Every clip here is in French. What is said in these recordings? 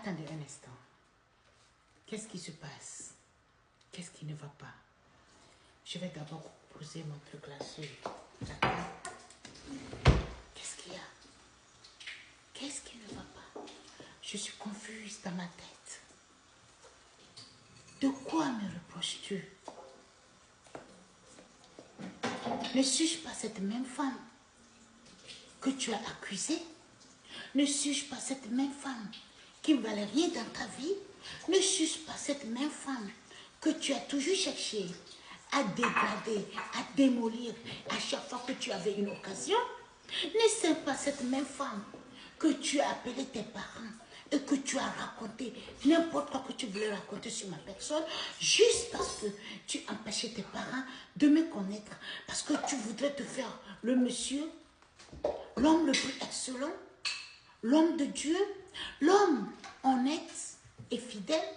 Attendez un instant. Qu'est-ce qui se passe? Qu'est-ce qui ne va pas? Je vais d'abord poser mon truc là-dessus. D'accord? Qu'est-ce qu'il y a? Qu'est-ce qui ne va pas? Je suis confuse dans ma tête. De quoi me reproches-tu? Ne suis-je pas cette même femme que tu as accusée? Ne suis-je pas cette même femme qui ne valait rien dans ta vie? Ne suis-je pas cette même femme que tu as toujours cherché à dégrader, à démolir à chaque fois que tu avais une occasion? N'est-ce pas cette même femme que tu as appelé tes parents et que tu as raconté n'importe quoi que tu voulais raconter sur ma personne, juste parce que tu empêchais tes parents de me connaître, parce que tu voudrais te faire le monsieur, l'homme le plus excellent, l'homme de Dieu, l'homme honnête et fidèle?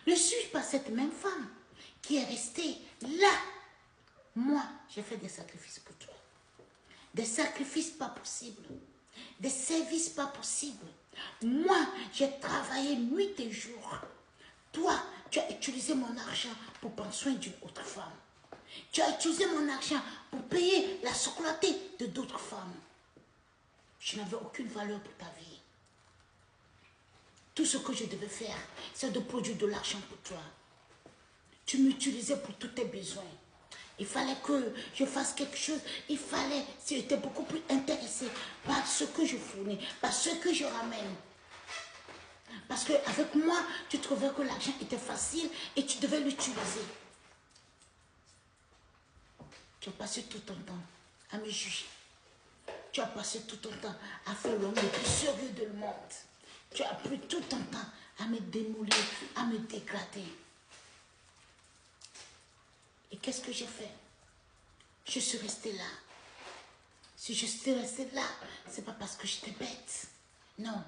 Ne suis-je pas cette même femme qui est restée là? Moi, j'ai fait des sacrifices pour toi. Des sacrifices pas possibles. Des services pas possibles. Moi, j'ai travaillé nuit et jour. Toi, tu as utilisé mon argent pour prendre soin d'une autre femme. Tu as utilisé mon argent pour payer la scolarité de d'autres femmes. Je n'avais aucune valeur pour ta vie. Tout ce que je devais faire, c'est de produire de l'argent pour toi. Tu m'utilisais pour tous tes besoins. Il fallait que je fasse quelque chose. Il fallait, si j'étais beaucoup plus intéressée par ce que je fournis, par ce que je ramène. Parce qu'avec moi, tu trouvais que l'argent était facile et tu devais l'utiliser. Tu as passé tout ton temps à me juger. Tu as passé tout ton temps à faire l'homme le plus sérieux du monde. Tu as pris tout ton temps à me démolir, à me dégrader. Et qu'est-ce que j'ai fait? Je suis restée là. Si je suis restée là, ce n'est pas parce que j'étais bête. Non.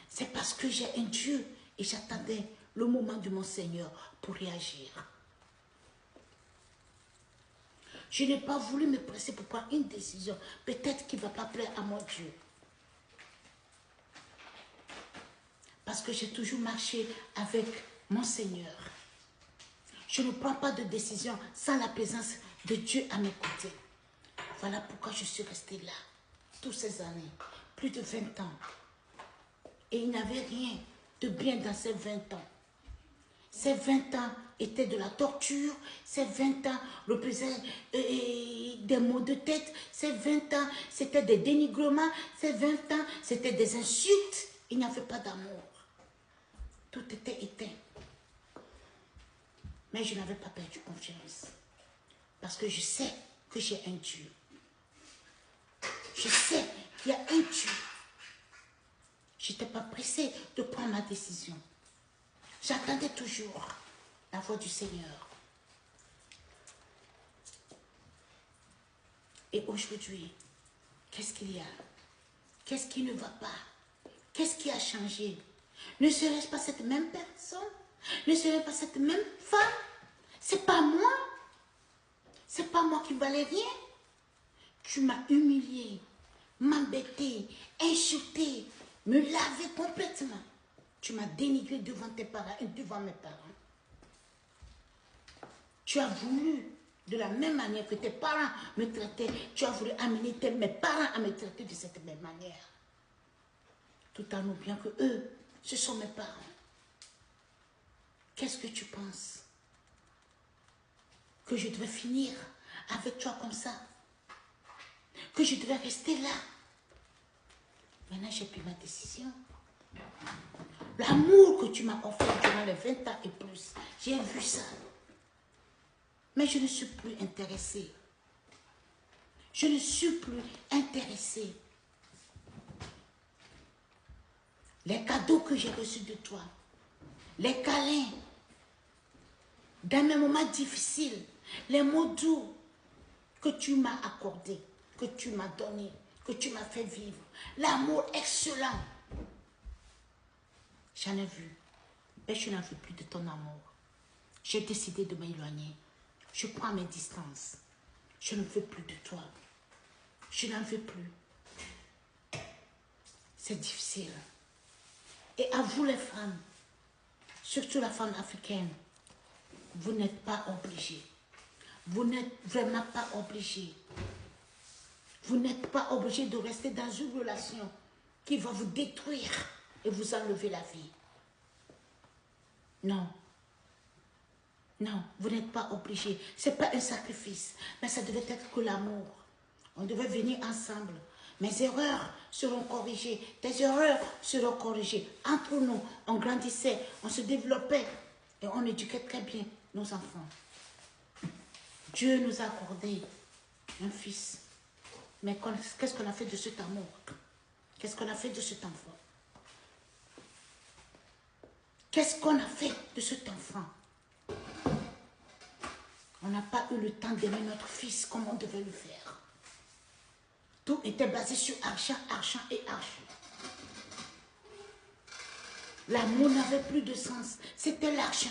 C'est parce que j'ai un Dieu et j'attendais le moment de mon Seigneur pour réagir. Je n'ai pas voulu me presser pour prendre une décision. Peut-être qu'il ne va pas plaire à mon Dieu. Parce que j'ai toujours marché avec mon Seigneur. Je ne prends pas de décision sans la présence de Dieu à mes côtés. Voilà pourquoi je suis restée là, toutes ces années, plus de 20 ans. Et il n'y avait rien de bien dans ces 20 ans. Ces 20 ans étaient de la torture, ces 20 ans représentaient des maux de tête, ces 20 ans c'était des dénigrements, ces 20 ans c'était des insultes. Il n'y avait pas d'amour. Tout était éteint. Mais je n'avais pas perdu confiance. Parce que je sais que j'ai un Dieu. Je sais qu'il y a un Dieu. Je n'étais pas pressée de prendre ma décision. J'attendais toujours la voix du Seigneur. Et aujourd'hui, qu'est-ce qu'il y a? Qu'est-ce qui ne va pas? Qu'est-ce qui a changé? Ne serait-ce pas cette même personne? Ne serait-ce pas cette même femme? C'est pas moi. C'est pas moi qui valais rien. Tu m'as humilié, m'embêté, insulté, me lavé complètement. Tu m'as dénigré devant tes parents et devant mes parents. Tu as voulu, de la même manière que tes parents me traitaient, tu as voulu amener mes parents à me traiter de cette même manière. Tout en oubliant que eux, ce sont mes parents. Qu'est-ce que tu penses? Que je devais finir avec toi comme ça? Que je devais rester là? Maintenant, j'ai pris ma décision. L'amour que tu m'as offert durant les 20 ans et plus, j'ai vu ça. Mais je ne suis plus intéressée. Je ne suis plus intéressée. Les cadeaux que j'ai reçus de toi, les câlins, dans mes moments difficiles, les mots doux que tu m'as accordés, que tu m'as donné, que tu m'as fait vivre, l'amour excellent. J'en ai vu, mais je n'en veux plus de ton amour. J'ai décidé de m'éloigner. Je prends mes distances. Je ne veux plus de toi. Je n'en veux plus. C'est difficile. Et à vous les femmes, surtout la femme africaine, vous n'êtes pas obligés. Vous n'êtes vraiment pas obligés. Vous n'êtes pas obligés de rester dans une relation qui va vous détruire et vous enlever la vie. Non. Non, vous n'êtes pas obligés. Ce n'est pas un sacrifice, mais ça devait être que l'amour. On devait venir ensemble. Mes erreurs seront corrigées. Tes erreurs seront corrigées. Entre nous, on grandissait, on se développait et on éduquait très bien nos enfants. Dieu nous a accordé un fils. Mais qu'est-ce qu'on a fait de cet amour? Qu'est-ce qu'on a fait de cet enfant? Qu'est-ce qu'on a fait de cet enfant? On n'a pas eu le temps d'aimer notre fils comme on devait le faire. Tout était basé sur argent, argent et argent. L'amour n'avait plus de sens. C'était l'argent.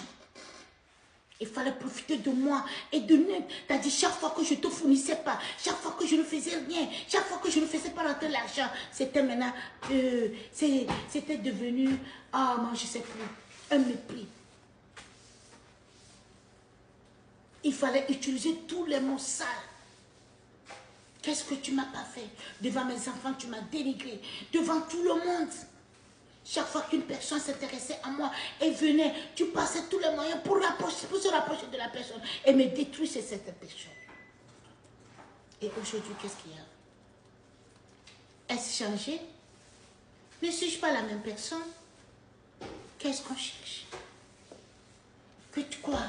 Il fallait profiter de moi et de nous. T'as dit chaque fois que je ne te fournissais pas, chaque fois que je ne faisais rien, chaque fois que je ne faisais pas rentrer l'argent, c'était maintenant, c'était devenu, moi je ne sais plus, un mépris. Il fallait utiliser tous les mots sales. Qu'est-ce que tu ne m'as pas fait? Devant mes enfants, tu m'as dénigré. Devant tout le monde. Chaque fois qu'une personne s'intéressait à moi et venait, tu passais tous les moyens pour se rapprocher de la personne et me détruire cette personne. Et aujourd'hui, qu'est-ce qu'il y a? Est-ce changé? Ne suis-je pas la même personne? Qu'est-ce qu'on cherche? Que tu crois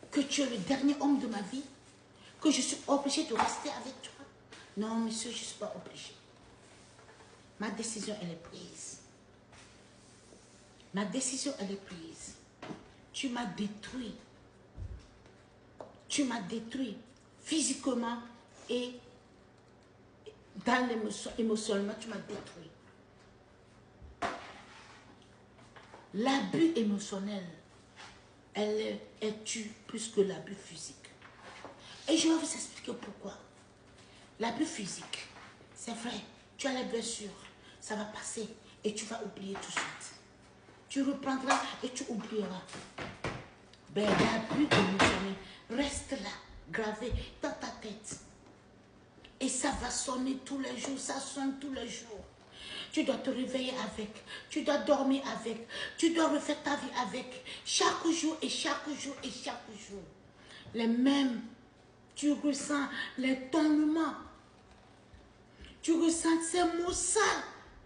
que tu es le dernier homme de ma vie? Que je suis obligée de rester avec toi? Non, monsieur, je ne suis pas obligée. Ma décision, elle est prise. Ma décision, elle est prise. Tu m'as détruit. Tu m'as détruit physiquement et dans l'émotion, émotionnellement, tu m'as détruit. L'abus émotionnel, elle tue plus que l'abus physique. Et je vais vous expliquer pourquoi. L'abus physique, c'est vrai, tu as les blessures, ça va passer et tu vas oublier tout de suite. Tu reprendras et tu oublieras. Ben, l'abus émotionnel reste là, gravé dans ta tête. Et ça va sonner tous les jours, ça sonne tous les jours. Tu dois te réveiller avec, tu dois dormir avec, tu dois refaire ta vie avec, chaque jour et chaque jour et chaque jour. Les mêmes, tu ressens les tournements, tu ressens ces mots sales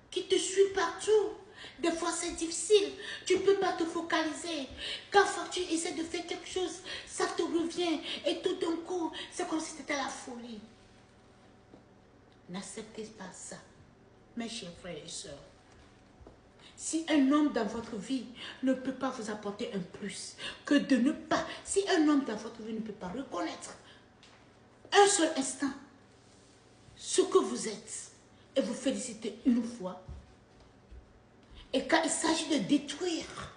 qui te suivent partout. Des fois, c'est difficile. Tu ne peux pas te focaliser. Quand tu essaies de faire quelque chose, ça te revient. Et tout d'un coup, c'est comme si c'était la folie. N'acceptez pas ça, mes chers frères et sœurs. Si un homme dans votre vie ne peut pas vous apporter un plus, que de ne pas, si un homme dans votre vie ne peut pas reconnaître un seul instant ce que vous êtes et vous féliciter une fois, et quand il s'agit de détruire,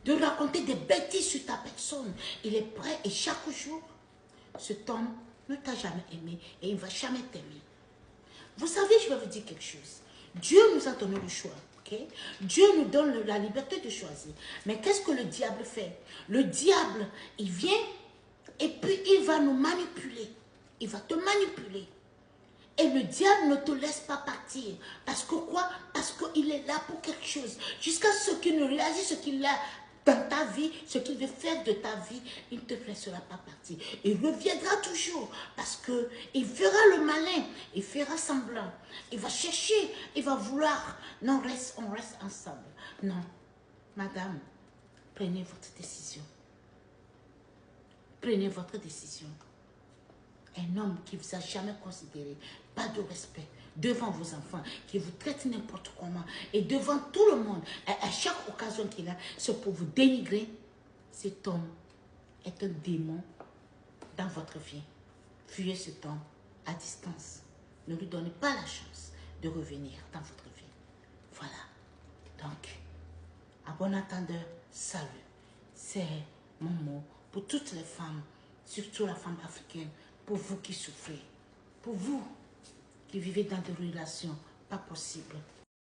de raconter des bêtises sur ta personne, il est prêt et chaque jour, cet homme ne t'a jamais aimé et il ne va jamais t'aimer. Vous savez, je vais vous dire quelque chose. Dieu nous a donné le choix. Okay? Dieu nous donne la liberté de choisir. Mais qu'est-ce que le diable fait? Le diable, il vient et puis il va nous manipuler. Il va te manipuler. Et le diable ne te laisse pas partir. Parce que quoi? Parce qu'il est là pour quelque chose. Jusqu'à ce qu'il ne réagisse ce qu'il a dans ta vie, ce qu'il veut faire de ta vie, il ne te laissera pas partir. Il reviendra toujours parce qu'il fera le malin, il fera semblant. Il va chercher, il va vouloir. Non, on reste ensemble. Non, madame, prenez votre décision. Prenez votre décision. Un homme qui ne vous a jamais considéré, pas de respect devant vos enfants, qui vous traite n'importe comment, et devant tout le monde, à chaque occasion qu'il a, c'est pour vous dénigrer, cet homme est un démon dans votre vie. Fuyez cet homme à distance. Ne lui donnez pas la chance de revenir dans votre vie. Voilà. Donc, à bon entendeur, salut. C'est mon mot pour toutes les femmes, surtout la femme africaine, pour vous qui souffrez, pour vous qui vivez dans des relations pas possibles.